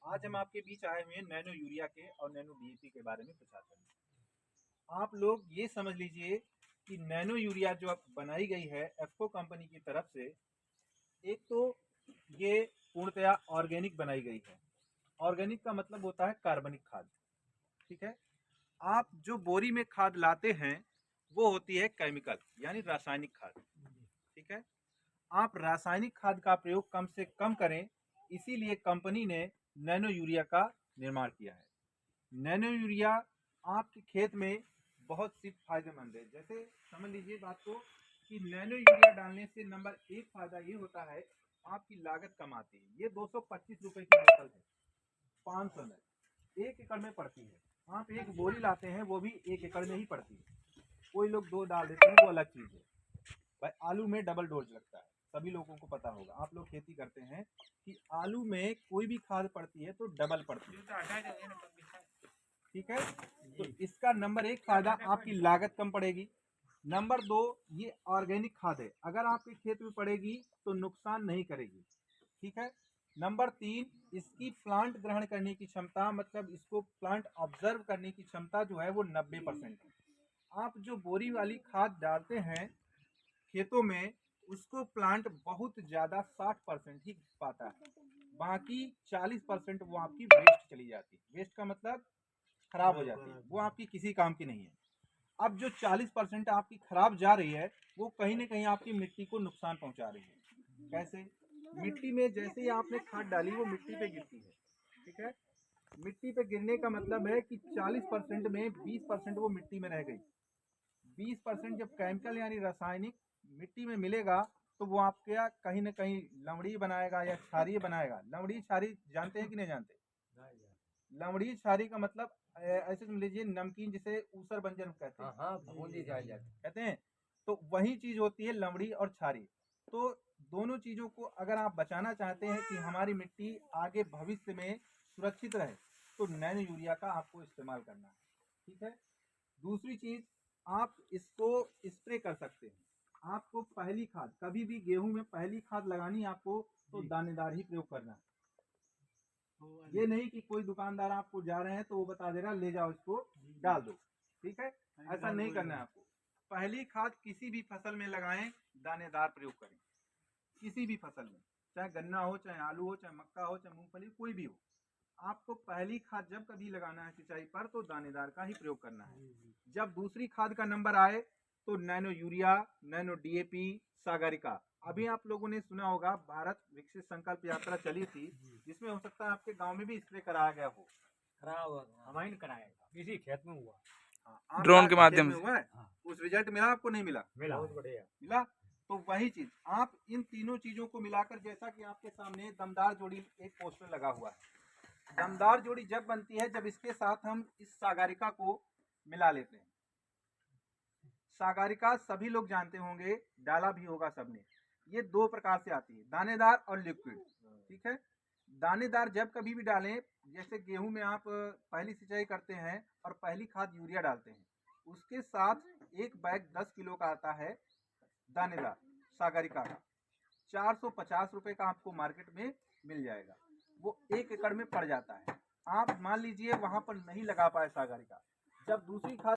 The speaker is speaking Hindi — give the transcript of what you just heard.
आज हम आपके बीच आए हुए हैं नैनो यूरिया के और नैनो डीएपी के बारे में प्रचार करने। आप लोग ये समझ लीजिए कि नैनो यूरिया जो अब बनाई गई है एफको कंपनी की तरफ से, एक तो ये पूर्णतया ऑर्गेनिक बनाई गई है। ऑर्गेनिक का मतलब होता है कार्बनिक खाद, ठीक है। आप जो बोरी में खाद लाते हैं वो होती है केमिकल यानी रासायनिक खाद, ठीक है। आप रासायनिक खाद का प्रयोग कम से कम करें, इसीलिए कंपनी ने नैनो यूरिया का निर्माण किया है। नैनो यूरिया आपके खेत में बहुत सी फायदेमंद है। जैसे समझ लीजिए बात को कि नैनो यूरिया डालने से नंबर एक फायदा ये होता है, आपकी लागत कम आती है। ये 225 रुपए की बोतल है, 500 में 1 एकड़ में पड़ती है। आप एक बोरी लाते हैं वो भी 1 एकड़ में ही पड़ती है। कोई लोग 2 डाल देते हैं, वो अलग चीज है। भाई आलू में डबल डोज लगता है, सभी लोगों को पता होगा। आप लोग खेती करते हैं कि आलू में कोई भी खाद पड़ती है तो डबल पड़ती है, ठीक है। तो इसका नंबर एक फायदा, आपकी लागत कम पड़ेगी। नंबर 2, ये ऑर्गेनिक खाद है, अगर आपके खेत में पड़ेगी तो नुकसान नहीं करेगी, ठीक है। नंबर 3, इसकी प्लांट ग्रहण करने की क्षमता, मतलब इसको प्लांट ऑब्जर्व करने की क्षमता जो है वो 90% है। आप जो बोरी वाली खाद डालते हैं खेतों में, उसको प्लांट बहुत ज़्यादा 60% ही पाता है, बाकी 40% वो आपकी वेस्ट चली जाती है। वेस्ट का मतलब खराब हो जाती है, वो आपकी किसी काम की नहीं है। अब जो 40% आपकी खराब जा रही है वो कहीं ना कहीं आपकी मिट्टी को नुकसान पहुंचा रही है। कैसे? मिट्टी में जैसे ही आपने खाद डाली वो मिट्टी पे गिरती है, ठीक है। मिट्टी पे गिरने का मतलब है कि 40% में 20% वो मिट्टी में रह गई। 20% जब केमिकल यानी रासायनिक मिट्टी में मिलेगा तो वो आपके कहीं ना कहीं लवड़ी बनाएगा या क्षारीय बनाएगा। लवड़ी क्षारीय जानते हैं कि नहीं जानते? लवड़ी क्षारीय का मतलब ऐसे समझ लीजिए नमकीन जिसे ऊसर बंजर कहते हैं, कहते हैं, तो वही चीज होती है लवड़ी और क्षारीय। तो दोनों चीजों को अगर आप बचाना चाहते हैं कि हमारी मिट्टी आगे भविष्य में सुरक्षित रहे, तो नैनो यूरिया का आपको इस्तेमाल करना है, ठीक है। दूसरी चीज, आप इसको स्प्रे कर सकते हैं। आपको पहली खाद, कभी भी गेहूं में पहली खाद लगानी आपको तो दानेदार ही प्रयोग करना है। ये नहीं कि कोई दुकानदार आपको जा रहे हैं तो वो बता दे रहा ले जाओ इसको डाल दो, ठीक है। ऐसा नहीं करना है आपको। पहली खाद किसी भी फसल में लगाएं, दानेदार प्रयोग करें। किसी भी फसल में, चाहे गन्ना हो, चाहे आलू हो, चाहे मक्का हो, चाहे मूंगफली, कोई भी हो, आपको पहली खाद जब कभी लगाना है सिंचाई पर तो दानेदार का ही प्रयोग करना है। जब दूसरी खाद का नंबर आए तो nano urea, nano DAP, Sagarika. अभी आप लोगों ने सुना होगा भारत विकसित संकल्प यात्रा चली थी, जिसमें हो सकता है आपके गांव में भी स्प्रे कराया गया हो। हमारे कराया किसी खेत में हुआ। हाँ, ड्रोन के माध्यम से हुआ है। हाँ। उस रिजल्ट मिला आपको? नहीं मिला? मिला, बहुत बढ़िया मिला। तो वही चीज आप इन तीनों चीजों को मिलाकर, जैसा कि आपके सामने दमदार जोड़ी एक पोस्टर लगा हुआ है। दमदार जोड़ी जब बनती है जब इसके साथ हम इस सागरिका को मिला लेते हैं। सागरिका सभी लोग जानते होंगे, डाला भी होगा सबने। ये 2 प्रकार से आती है, दानेदार और लिक्विड, ठीक है। दानेदार जब कभी भी डालें, जैसे गेहूं में आप पहली सिंचाई करते हैं और पहली खाद यूरिया डालते हैं, उसके साथ एक बैग 10 किलो का आता है दानेदार सागरिका का। 450 रुपए का आपको मार्केट में मिल जाएगा। वो 1 एकड़ में पड़ जाता है। आप मान लीजिए वहां पर नहीं लगा पाए सागरिका, जब दूसरी खाद